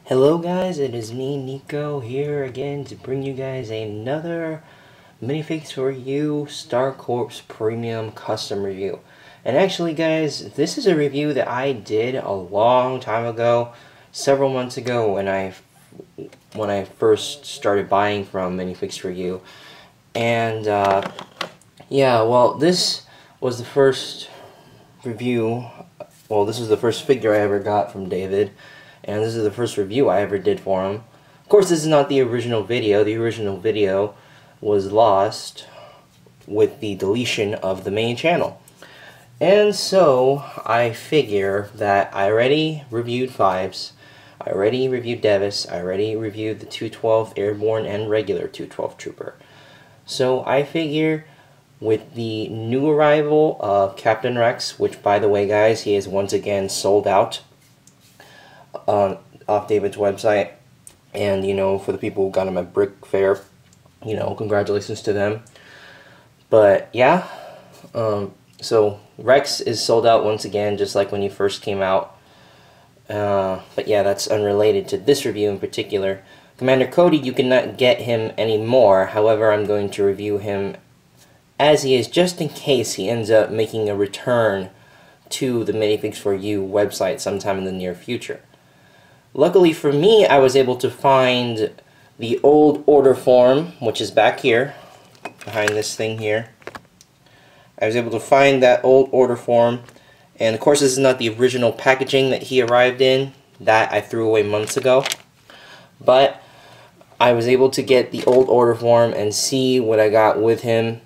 Hello guys, it is me, Nico, here again to bring you guys another Minifigs4U Star Corps Premium Custom Review. And actually guys, this is a review that I did a long time ago, several months ago when I first started buying from Minifigs4U. And yeah, well, this was the first review, well, this is the first figure I ever got from David. And this is the first review I ever did for him. Of course, this is not the original video. The original video was lost with the deletion of the main channel. And so, I figure that I already reviewed 5s. I already reviewed Devis. I already reviewed the 212 Airborne and regular 212 Trooper. So, I figure with the new arrival of Captain Rex, which by the way guys, he is once again sold out off David's website, and you know, for the people who got him at Brick Fair, you know, congratulations to them. But yeah, so Rex is sold out once again, just like when he first came out. But yeah, that's unrelated to this review in particular. Commander Cody, you cannot get him anymore. However, I'm going to review him as he is, just in case he ends up making a return to the Minifigs4U website sometime in the near future. Luckily for me, I was able to find the old order form, which is back here, behind this thing here. I was able to find that old order form, and of course this is not the original packaging that he arrived in. That I threw away months ago. But I was able to get the old order form and see what I got with him.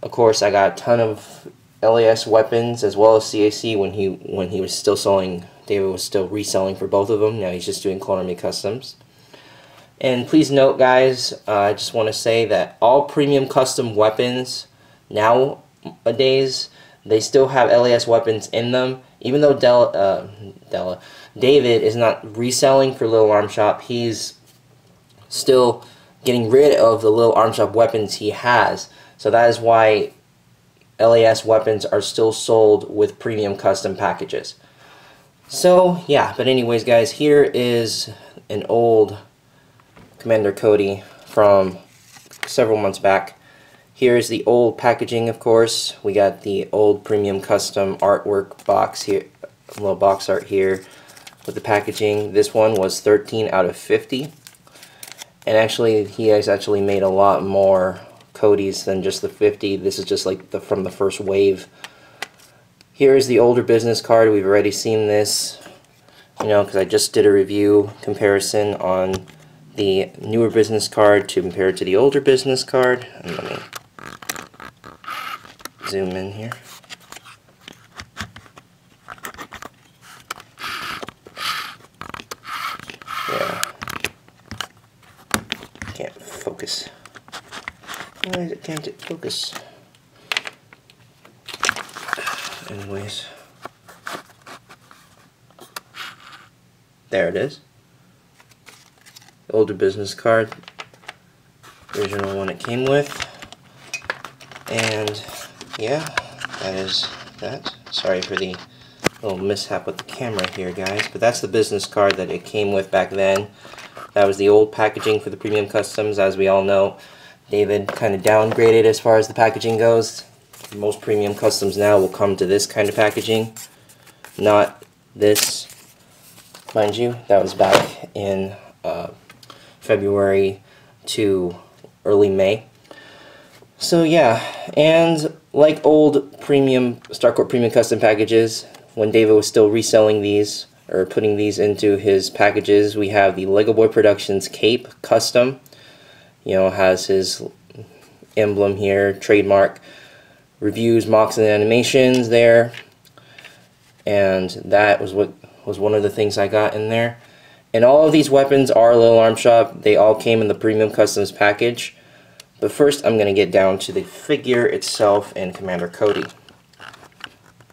Of course, I got a ton of LAS weapons as well as CAC when he was still selling. David was still reselling for both of them. Now he's just doing Clone Army Customs. And please note guys, I just want to say that all premium custom weapons nowadays, they still have LAS weapons in them. Even though David is not reselling for LittleArmsShop, he's still getting rid of the LittleArmsShop weapons he has. So that is why LAS weapons are still sold with premium custom packages. So, yeah, but anyways, guys, here is an old Commander Cody from several months back. Here's the old packaging, of course. We got the old premium custom artwork box here, a little box art here with the packaging. This one was 13 out of 50. And actually, he has actually made a lot more Codys than just the 50. This is just like from the first wave. Here is the older business card. We've already seen this, you know, because I just did a review comparison on the newer business card to compare it to the older business card. And let me zoom in here. Yeah. Can't focus. Why can't it focus? Anyways, there it is. The older business card, original one it came with, and yeah, that is that. Sorry for the little mishap with the camera here, guys, but that's the business card that it came with back then. That was the old packaging for the premium customs. As we all know, David kind of downgraded as far as the packaging goes. Most premium customs now will come to this kind of packaging, not this. Mind you, that was back in February to early May. So yeah, and like old premium Star Corps premium custom packages, when David was still reselling these or putting these into his packages, we have the Lego Boy Productions Cape Custom. You know, has his emblem here, trademark. Reviews, mocks, and animations there, and that was one of the things I got in there. And all of these weapons are LittleArmsShop. They all came in the premium customs package. But first, I'm going to get down to the figure itself and Commander Cody.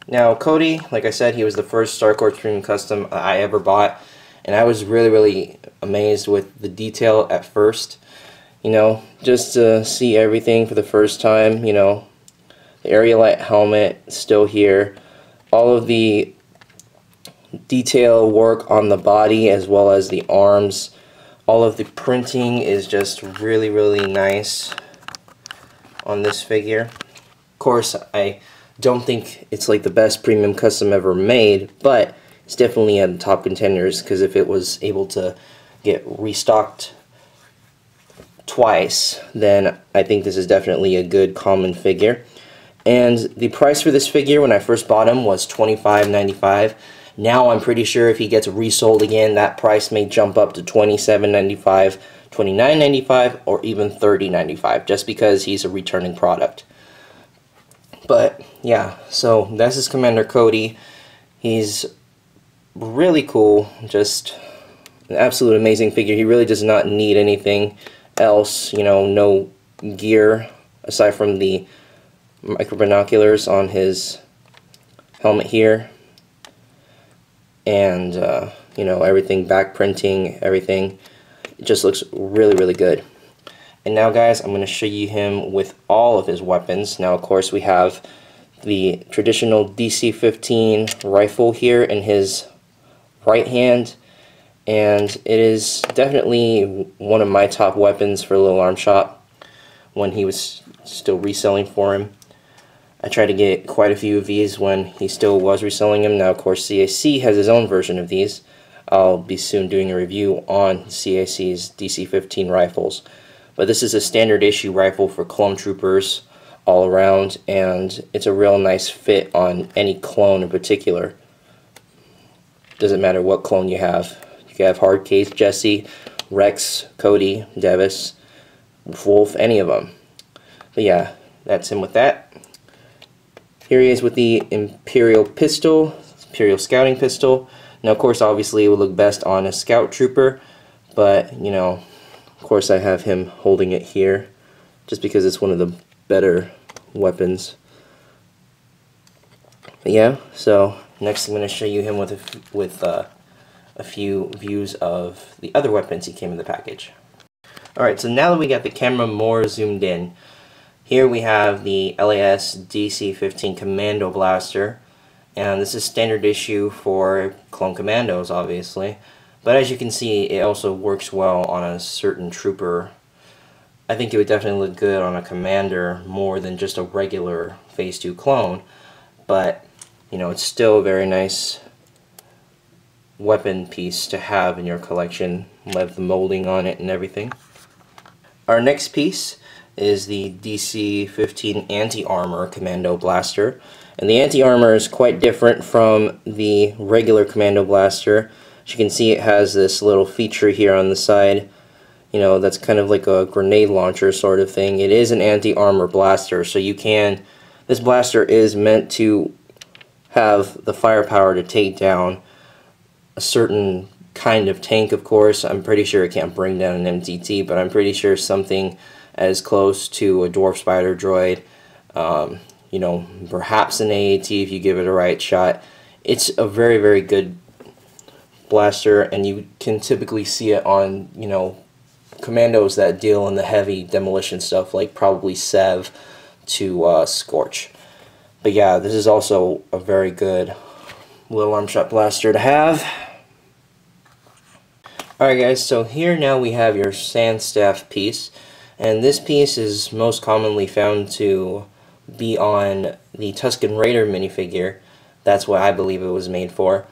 Now, Cody, like I said, he was the first Star Corps premium custom I ever bought, and I was really amazed with the detail at first. You know, just to see everything for the first time. You know, the Arealight helmet still here. All of the detail work on the body as well as the arms. All of the printing is just really, really nice on this figure. Of course, I don't think it's like the best premium custom ever made, but it's definitely in the top contenders, because if it was able to get restocked twice, then I think this is definitely a good common figure. And the price for this figure when I first bought him was $25.95. Now I'm pretty sure if he gets resold again, that price may jump up to $27.95, $29.95, or even $30.95, just because he's a returning product. But yeah, so that's his Commander Cody. He's really cool, just an absolute amazing figure. He really does not need anything else, you know, no gear aside from the micro binoculars on his helmet here, and you know, everything, back printing, everything. It just looks really, really good. And now, guys, I'm going to show you him with all of his weapons. Now, of course, we have the traditional DC-15 rifle here in his right hand, and it is definitely one of my top weapons for LittleArmsShop when he was still reselling for him. I tried to get quite a few of these when he still was reselling them. Now, of course, CAC has his own version of these. I'll be soon doing a review on CAC's DC-15 rifles. But this is a standard issue rifle for clone troopers all around, and it's a real nice fit on any clone in particular. Doesn't matter what clone you have. You can have Hardcase, Jesse, Rex, Cody, Devis, Wolf, any of them. But yeah, that's him with that. Here he is with the Imperial pistol, Imperial scouting pistol. Now, of course, obviously it would look best on a scout trooper, but, you know, of course I have him holding it here, just because it's one of the better weapons. But yeah, so next I'm going to show you him with a few views of the other weapons he came in the package. Alright, so now that we got the camera more zoomed in, here we have the LAS DC-15 Commando Blaster, and this is standard issue for clone commandos, obviously, but as you can see, it also works well on a certain trooper. I think it would definitely look good on a commander more than just a regular Phase 2 clone, but, you know, it's still a very nice weapon piece to have in your collection. Love the molding on it and everything. Our next piece is the DC-15 Anti-Armor Commando Blaster. And the Anti-Armor is quite different from the regular Commando Blaster. As you can see, it has this little feature here on the side, you know, that's kind of like a grenade launcher sort of thing. It is an anti-armor blaster, so you can, this blaster is meant to have the firepower to take down a certain kind of tank, of course. I'm pretty sure it can't bring down an MTT, but I'm pretty sure something as close to a dwarf spider droid, you know, perhaps an AAT if you give it a right shot. It's a very, very good blaster, and you can typically see it on, you know, commandos that deal in the heavy demolition stuff, like probably Sev to Scorch. But yeah, this is also a very good LittleArmsShop blaster to have. Alright guys, so here now we have your Sandstaff piece, and this piece is most commonly found to be on the Tusken Raider minifigure. That's what I believe it was made for.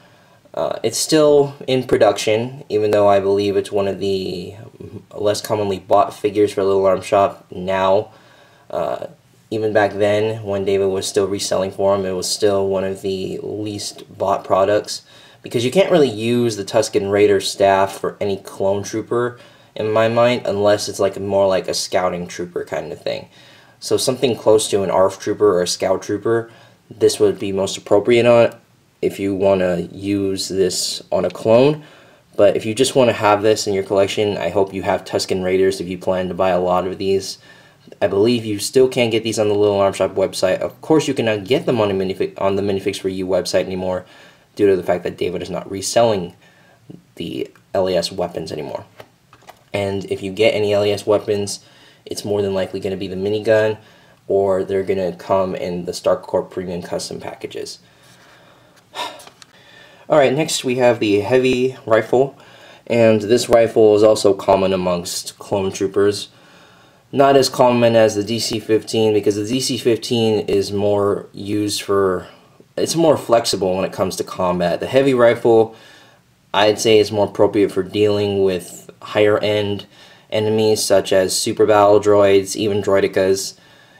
It's still in production, even though I believe it's one of the less commonly bought figures for LittleArmsShop now. Even back then, when David was still reselling for him, it was still one of the least bought products, because you can't really use the Tusken Raider staff for any clone trooper, in my mind, unless it's like more like a scouting trooper kind of thing. So something close to an ARF trooper or a scout trooper, this would be most appropriate on if you want to use this on a clone. But if you just want to have this in your collection, I hope you have Tusken Raiders if you plan to buy a lot of these. I believe you still can get these on the LittleArmsShop website. Of course, you cannot get them on the Minifigs4U website anymore, due to the fact that David is not reselling the LAS weapons anymore. And if you get any LAS weapons, it's more than likely going to be the minigun, or they're going to come in the StarkCorp Premium Custom packages. Alright, next we have the heavy rifle, and this rifle is also common amongst clone troopers. Not as common as the DC-15, because the DC-15 is more used for, it's more flexible when it comes to combat. The heavy rifle, I'd say, is more appropriate for dealing with higher end enemies such as super battle droids, even droidicas,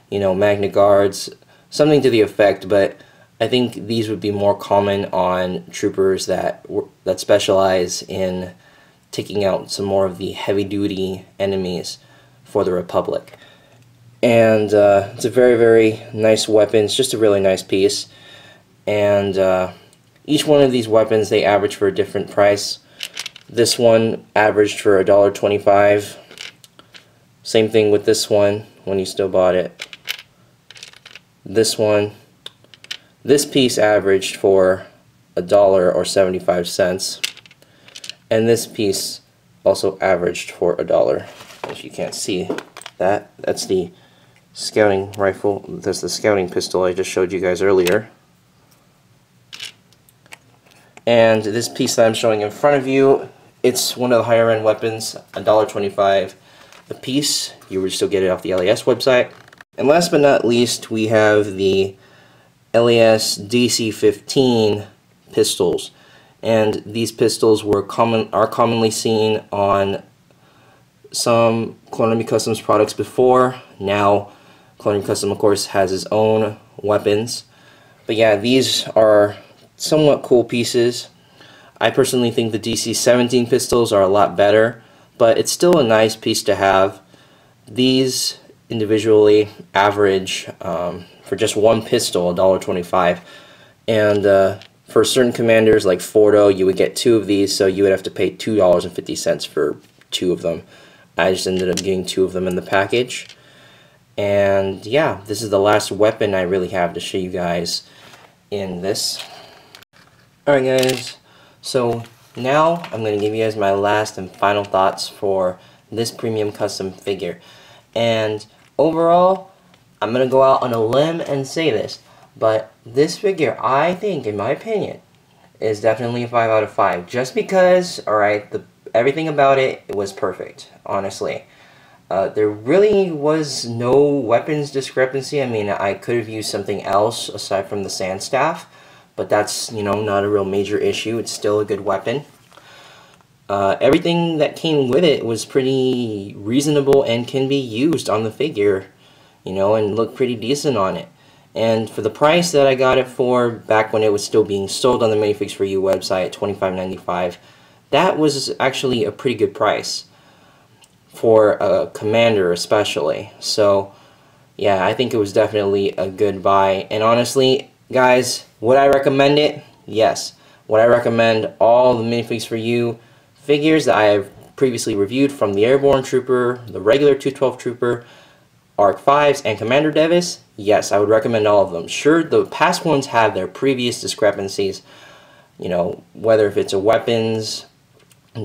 you know, Magna Guards, something to the effect, but I think these would be more common on troopers that specialize in taking out some more of the heavy-duty enemies for the Republic. And it's a very, very nice weapon. It's just a really nice piece. And each one of these weapons, they average for a different price. This one averaged for $1.25. Same thing with this one when you still bought it. This one. This piece averaged for $1.75, and this piece also averaged for $1. If you can't see that, that's the scouting rifle. That's the scouting pistol I just showed you guys earlier. And this piece that I'm showing in front of you, it's one of the higher end weapons, $1.25 a piece. You would still get it off the LAS website. And last but not least, we have the LAS DC-15 pistols, and these pistols are commonly seen on some Clone Army Customs products before. Now Clone Army Custom, of course, has its own weapons, but yeah, these are somewhat cool pieces. I personally think the DC-17 pistols are a lot better, but it's still a nice piece to have. These individually average for just one pistol $1.25, and for certain commanders like Fordo, you would get 2 of these, so you would have to pay $2.50 for 2 of them. I just ended up getting 2 of them in the package. And yeah, this is the last weapon I really have to show you guys in this. Alright guys, so now I'm going to give you guys my last and final thoughts for this premium custom figure. And overall, I'm going to go out on a limb and say this, but this figure, I think, in my opinion, is definitely a 5 out of 5. Just because, alright, everything about it was perfect, honestly. There really was no weapons discrepancy. I mean, I could have used something else aside from the sand staff, but that's, you know, not a real major issue. It's still a good weapon. Everything that came with it was pretty reasonable and can be used on the figure, you know, and look pretty decent on it. And for the price that I got it for back when it was still being sold on the Minifigs4U website at $25.95, that was actually a pretty good price for a commander especially. So yeah, I think it was definitely a good buy. And honestly, guys, would I recommend it? Yes. Would I recommend all the Minifigs4U figures that I have previously reviewed, from the Airborne Trooper, the regular 212 Trooper, Arc 5s, and Commander Devis? Yes, I would recommend all of them. Sure, the past ones have their previous discrepancies, you know, whether if it's a weapons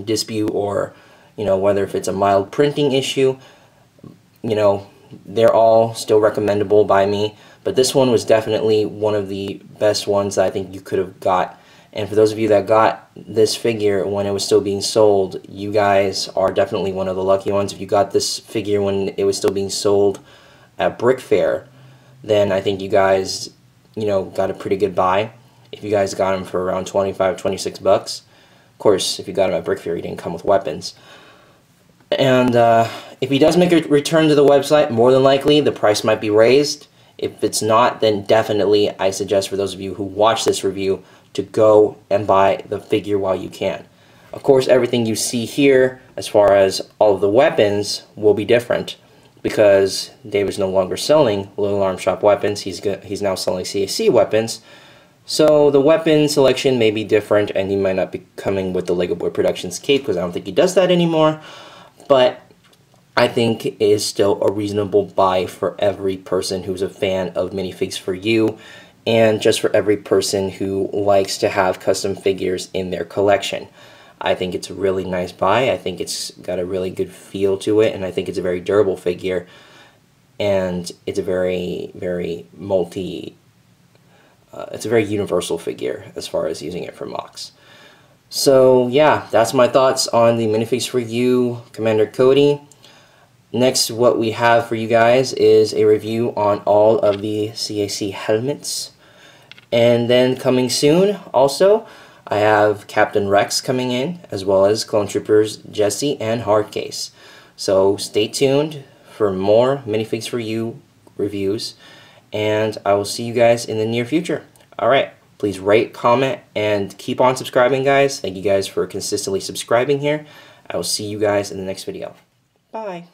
dispute or, you know, whether if it's a mild printing issue, you know, they're all still recommendable by me. But this one was definitely one of the best ones that I think you could have got. And for those of you that got this figure when it was still being sold, you guys are definitely one of the lucky ones. If you got this figure when it was still being sold at Brick Fair, then I think you guys, you know, got a pretty good buy. If you guys got them for around 25, 26 bucks. Of course, if you got them at Brick Fair, he didn't come with weapons. And if he does make a return to the website, more than likely the price might be raised. If it's not, then definitely I suggest for those of you who watch this review to go and buy the figure while you can. Of course, everything you see here, as far as all of the weapons, will be different because David's no longer selling LittleArmsShop weapons. He's now selling CAC weapons. So the weapon selection may be different, and he might not be coming with the Lego Boy Productions cape because I don't think he does that anymore. But I think it is still a reasonable buy for every person who's a fan of Minifigs4U, and just for every person who likes to have custom figures in their collection. I think it's a really nice buy. I think it's got a really good feel to it, and I think it's a very durable figure, and it's a very, very it's a very universal figure as far as using it for mocks. So yeah, that's my thoughts on the Minifigs4U Commander Cody. Next, what we have for you guys is a review on all of the CAC helmets. And then coming soon, also, I have Captain Rex coming in, as well as Clone Troopers Jesse and Hardcase. So stay tuned for more Minifigs4U reviews, and I will see you guys in the near future. Alright, please rate, comment, and keep on subscribing, guys. Thank you guys for consistently subscribing here. I will see you guys in the next video. Bye.